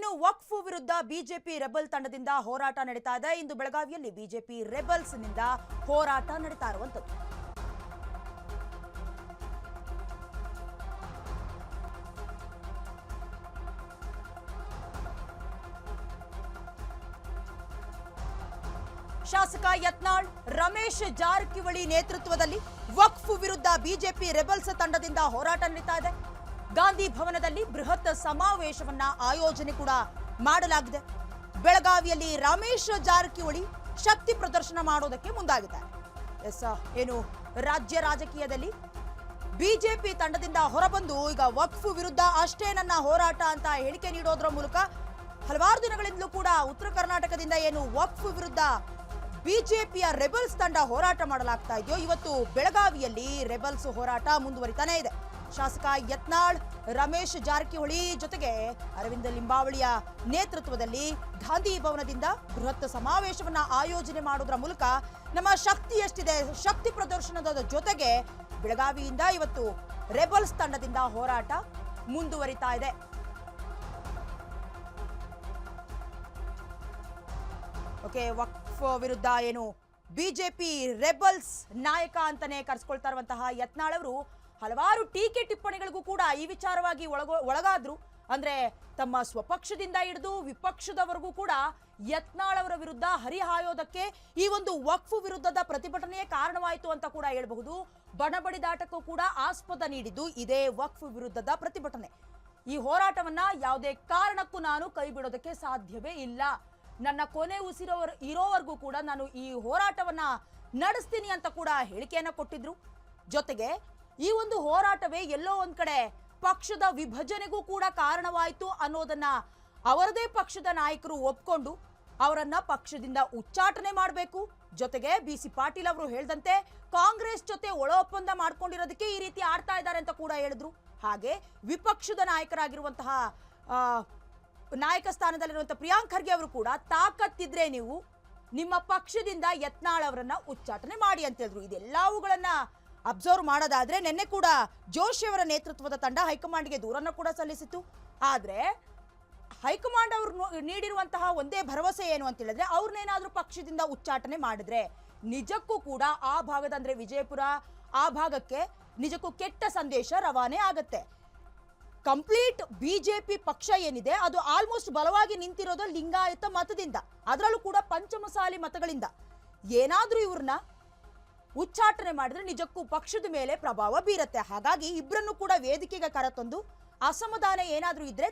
ಇನ್ನು ವಕ್ಫ್ ವಿರುದ್ಧ BJP rebel ತಂಡದಿಂದ ಹೋರಾಟ ನಡೀತಾ ಇದೆ. ಇಂದು ಬೆಳಗಾವಿಯಲ್ಲಿ ಬಿಜೆಪಿ ರೆಬಲ್ಸ್ ನಿಂದ ಹೋರಾಟ ನಡೀತಾ ಇರುವಂತದ್ದು. ಶಾಸಕ ಯತ್ನಾಳ್, ರಮೇಶ್ ಜಾರಕಿಹೊಳಿ ನೇತೃತ್ವದಲ್ಲಿ ವಕ್ಫ್ ವಿರುದ್ಧ ಬಿಜೆಪಿ ರೆಬಲ್ಸ್ ತಂಡದಿಂದ ಹೋರಾಟ ನಡೀತಾ ಇದೆ. ಗಾಂಧಿ ಭವನದಲ್ಲಿ ಬೃಹತ್ ಸಮಾವೇಶವನ್ನ ಆಯೋಜನೆ ಕೂಡ ಮಾಡಲಾಗಿದೆ. ಬೆಳಗಾವಿಯಲ್ಲಿ ರಮೇಶ್ ಜಾರಕಿಹೊಳಿ ಶಕ್ತಿ ಪ್ರದರ್ಶನ ಮಾಡೋದಕ್ಕೆ ಮುಂದಾಗಿದ್ದಾರೆ. ಏನು ರಾಜ್ಯ ರಾಜಕೀಯದಲ್ಲಿ ಬಿಜೆಪಿ ತಂಡದಿಂದ ಹೊರಬಂದು ಈಗ ವಕ್ಫ್ ವಿರುದ್ಧ ಅಷ್ಟೇ ನನ್ನ ಹೋರಾಟ ಅಂತ ಹೇಳಿಕೆ ನೀಡೋದ್ರ ಮೂಲಕ ಹಲವಾರು ದಿನಗಳಿಂದಲೂ ಕೂಡ ಉತ್ತರ ಕರ್ನಾಟಕದಿಂದ ಏನು ವಕ್ಫ್ ವಿರುದ್ಧ ಬಿಜೆಪಿಯ ರೆಬಲ್ಸ್ ತಂಡ ಹೋರಾಟ ಮಾಡಲಾಗ್ತಾ ಇದೆಯೋ, ಇವತ್ತು ಬೆಳಗಾವಿಯಲ್ಲಿ ರೆಬಲ್ಸ್ ಹೋರಾಟ ಮುಂದುವರಿತಾನೆ ಇದೆ. ಶಾಸಕ ಯತ್ನಾಳ್, ರಮೇಶ್ ಜಾರಕಿಹೊಳಿ ಜೊತೆಗೆ ಅರವಿಂದ ಲಿಂಬಾವಳಿಯ ನೇತೃತ್ವದಲ್ಲಿ ಗಾಂಧಿ ಭವನದಿಂದ ಬೃಹತ್ ಸಮಾವೇಶವನ್ನ ಆಯೋಜನೆ ಮಾಡೋದ್ರ ಮೂಲಕ ನಮ್ಮ ಶಕ್ತಿ ಎಷ್ಟಿದೆ, ಶಕ್ತಿ ಪ್ರದರ್ಶನದ ಜೊತೆಗೆ ಬೆಳಗಾವಿಯಿಂದ ಇವತ್ತು ರೆಬಲ್ಸ್ ತಂಡದಿಂದ ಹೋರಾಟ ಮುಂದುವರಿತಾ ಇದೆ. ವಕ್ಫ್ ವಿರುದ್ಧ ಏನು ಬಿಜೆಪಿ ರೆಬಲ್ಸ್ ನಾಯಕ ಅಂತಾನೆ ಕರೆಸ್ಕೊಳ್ತಾ ಇರುವಂತಹ ಯತ್ನಾಳ್ ಅವರು ಹಲವಾರು ಟೀಕೆ ಟಿಪ್ಪಣಿಗಳಿಗೂ ಕೂಡ ಈ ವಿಚಾರವಾಗಿ ಒಳಗಾದ್ರು. ಅಂದ್ರೆ ತಮ್ಮ ಸ್ವಪಕ್ಷದಿಂದ ಹಿಡಿದು ವಿಪಕ್ಷದವರೆಗೂ ಕೂಡ ಯತ್ನಾಳ್ ಅವರ ವಿರುದ್ಧ ಹರಿಹಾಯೋದಕ್ಕೆ ಈ ಒಂದು ವಕ್ಫ್ ವಿರುದ್ಧದ ಪ್ರತಿಭಟನೆಯೇ ಕಾರಣವಾಯಿತು ಅಂತ ಕೂಡ ಹೇಳಬಹುದು. ಬಣಬಡಿದಾಟಕ್ಕೂ ಕೂಡ ಆಸ್ಪದ ನೀಡಿದ್ದು ಇದೇ ವಕ್ಫ್ ವಿರುದ್ಧದ ಪ್ರತಿಭಟನೆ. ಈ ಹೋರಾಟವನ್ನ ಯಾವುದೇ ಕಾರಣಕ್ಕೂ ನಾನು ಕೈ ಬಿಡೋದಕ್ಕೆ ಸಾಧ್ಯವೇ ಇಲ್ಲ, ನನ್ನ ಕೊನೆ ಇರೋವರೆಗೂ ಕೂಡ ನಾನು ಈ ಹೋರಾಟವನ್ನ ನಡೆಸ್ತೀನಿ ಅಂತ ಕೂಡ ಹೇಳಿಕೆಯನ್ನ ಕೊಟ್ಟಿದ್ರು. ಜೊತೆಗೆ ಈ ಒಂದು ಹೋರಾಟವೇ ಎಲ್ಲೋ ಒಂದ್ ಕಡೆ ಪಕ್ಷದ ವಿಭಜನೆಗೂ ಕೂಡ ಕಾರಣವಾಯಿತು ಅನ್ನೋದನ್ನ ಅವರದೇ ಪಕ್ಷದ ನಾಯಕರು ಒಪ್ಕೊಂಡು ಅವರನ್ನ ಪಕ್ಷದಿಂದ ಉಚ್ಚಾಟನೆ ಮಾಡಬೇಕು. ಜೊತೆಗೆ BC ಪಾಟೀಲ್ ಅವರು ಹೇಳಿದಂತೆ ಕಾಂಗ್ರೆಸ್ ಜೊತೆ ಒಳ ಒಪ್ಪಂದ ಮಾಡ್ಕೊಂಡಿರೋದಕ್ಕೆ ಈ ರೀತಿ ಆಡ್ತಾ ಇದ್ದಾರೆ ಅಂತ ಕೂಡ ಹೇಳಿದ್ರು. ಹಾಗೆ ವಿಪಕ್ಷದ ನಾಯಕರಾಗಿರುವಂತಹ ನಾಯಕ ಸ್ಥಾನದಲ್ಲಿರುವಂತಹ ಪ್ರಿಯಾಂಕ್ ಖರ್ಗೆ ಅವರು ಕೂಡ ತಾಕತ್ತಿದ್ರೆ ನೀವು ನಿಮ್ಮ ಪಕ್ಷದಿಂದ ಯತ್ನಾಳ್ ಅವರನ್ನ ಉಚ್ಚಾಟನೆ ಮಾಡಿ ಅಂತ ಹೇಳಿದ್ರು. ಇದೆಲ್ಲವುಗಳನ್ನ ಅಬ್ಸರ್ವ್ ಮಾಡೋದಾದ್ರೆ ನಿನ್ನೆ ಕೂಡ ಜೋಶಿ ಅವರ ನೇತೃತ್ವದ ತಂಡ ಹೈಕಮಾಂಡ್ಗೆ ದೂರನ್ನು ಕೂಡ ಸಲ್ಲಿಸಿತ್ತು. ಆದ್ರೆ ಹೈಕಮಾಂಡ್ ಅವರು ನೀಡಿರುವಂತಹ ಒಂದೇ ಭರವಸೆ ಏನು ಅಂತ ಹೇಳಿದ್ರೆ, ಅವ್ರನ್ನೇನಾದ್ರೂ ಪಕ್ಷದಿಂದ ಉಚ್ಚಾಟನೆ ಮಾಡಿದ್ರೆ ನಿಜಕ್ಕೂ ಕೂಡ ಆ ಭಾಗದ ಅಂದ್ರೆ ವಿಜಯಪುರ ಆ ಭಾಗಕ್ಕೆ ನಿಜಕ್ಕೂ ಕೆಟ್ಟ ಸಂದೇಶ ರವಾನೆ ಆಗತ್ತೆ. ಕಂಪ್ಲೀಟ್ ಬಿಜೆಪಿ ಪಕ್ಷ ಏನಿದೆ ಅದು ಆಲ್ಮೋಸ್ಟ್ ಬಲವಾಗಿ ನಿಂತಿರೋದು ಲಿಂಗಾಯತ ಮತದಿಂದ, ಅದರಲ್ಲೂ ಕೂಡ ಪಂಚಮಸಾಲಿ ಮತಗಳಿಂದ. ಏನಾದ್ರೂ ಇವ್ರನ್ನ ಉಚ್ಚಾಟನೆ ಮಾಡಿದ್ರೆ ನಿಜಕ್ಕೂ ಪಕ್ಷದ ಮೇಲೆ ಪ್ರಭಾವ ಬೀರತ್ತೆ. ಹಾಗಾಗಿ ಇಬ್ಬರನ್ನು ಕೂಡ ವೇದಿಕೆಗೆ ಕರೆತಂದು ಅಸಮಾಧಾನ ಏನಾದ್ರೂ ಇದ್ರೆ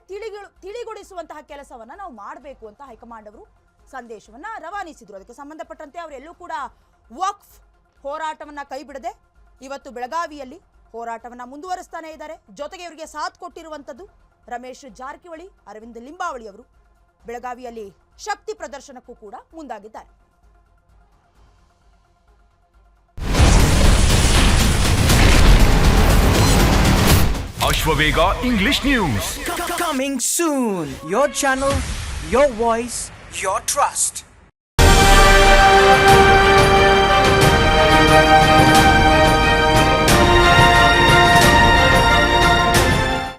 ತಿಳಿಗೊಳಿಸುವಂತಹ ಕೆಲಸವನ್ನ ನಾವು ಮಾಡಬೇಕು ಅಂತ ಹೈಕಮಾಂಡ್ ಅವರು ಸಂದೇಶವನ್ನ ರವಾನಿಸಿದ್ರು. ಅದಕ್ಕೆ ಸಂಬಂಧಪಟ್ಟಂತೆ ಅವರೆಲ್ಲೂ ಕೂಡ ವಕ್ಫ್ ಹೋರಾಟವನ್ನ ಕೈ ಬಿಡದೆ ಇವತ್ತು ಬೆಳಗಾವಿಯಲ್ಲಿ ಹೋರಾಟವನ್ನ ಮುಂದುವರಿಸ್ತಾನೆ ಇದ್ದಾರೆ. ಜೊತೆಗೆ ಇವರಿಗೆ ಸಾಥ್ ಕೊಟ್ಟಿರುವಂತದ್ದು ರಮೇಶ್ ಜಾರಕಿಹೊಳಿ, ಅರವಿಂದ ಲಿಂಬಾವಳಿ ಅವರು ಬೆಳಗಾವಿಯಲ್ಲಿ ಶಕ್ತಿ ಪ್ರದರ್ಶನಕ್ಕೂ ಕೂಡ ಮುಂದಾಗಿದ್ದಾರೆ. Ashwavega English News. Coming soon. Your channel, your voice, your trust.